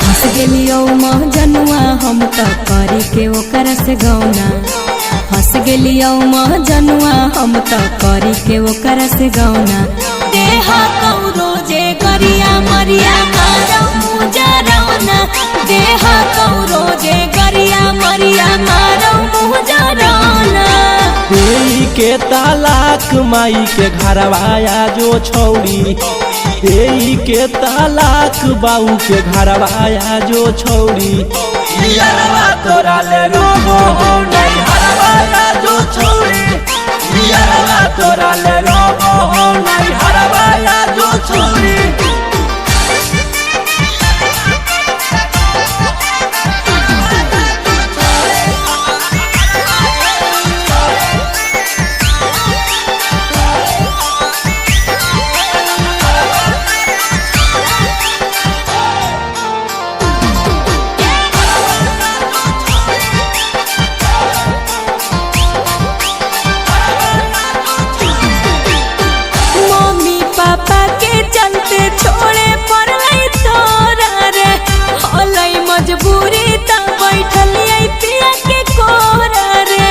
हंस गेलियो महजनुआ हम तो करी के ओकर से गौना। हंस गेलियो महजनुआ हम तो करी के ओकर से गौना। देहा तो रोजे गरिया मरिया मारो मुजरौना। देहा तो रोजे गरिया मरिया मारो मुजरौना। देई के तालाक माई के घरवाया जो छौड़ी। देई के तालाक बाऊ के घरवाया जो छौड़ी। यारवा तोरा ले रोबो हो नहीं हरवाया जो छौड़ी। यारवा तोरा ले रोबो हो नहीं हरवाया जो छौड़ी। छोड़े पड़लई तोरा रे होलई मजबूरी त बैठलिए पिया के कोरा रे।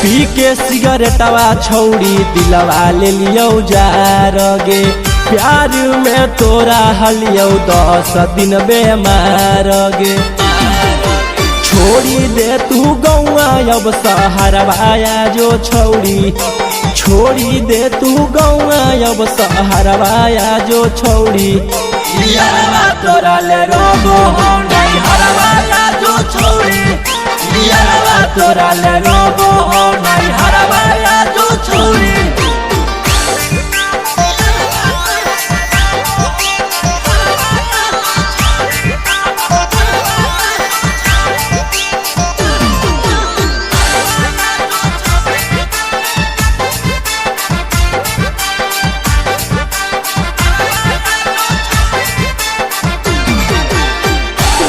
पी के सिगरेटवा छौड़ी दिलवा ले लियो जारगे। प्यार में तोरा हलियो 10 दिन बेमार गे। छोड़ी दे तू गौआ अब सहरवाया जो छौड़ी। छोड़ी दे तू गौआ अब सहरवाया जो छौड़ी। यारवा तोरा ले रोबो हो नहीं हरवाया जो छौड़ी। यारवा तोरा ले रोबो हो नहीं हरवाया जो छौड़ी।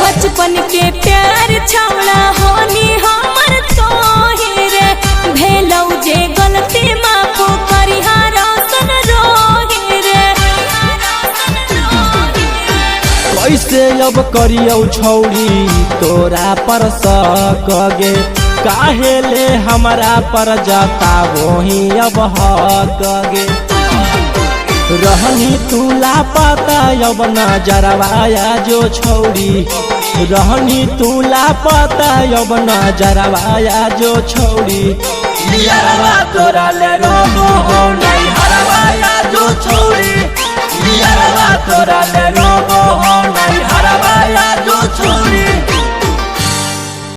बचपन के प्यार छौड़ा होनी हमर तोहे रे। भेलौ जे गलती माफ करिहा रोशन रोहे रे। कैसे अब करियो छौड़ी तोरा पर सकगे। काहे ले हमरा पर जाता वही अब हक गे। रहनी तू लापता अब नजरवाया जो छौड़ी। रहनी तू लापता अब नजरवाया जो छौड़ी। यारवा तोरा ले रोबो हो नहीं हरवाया जो छौड़ी।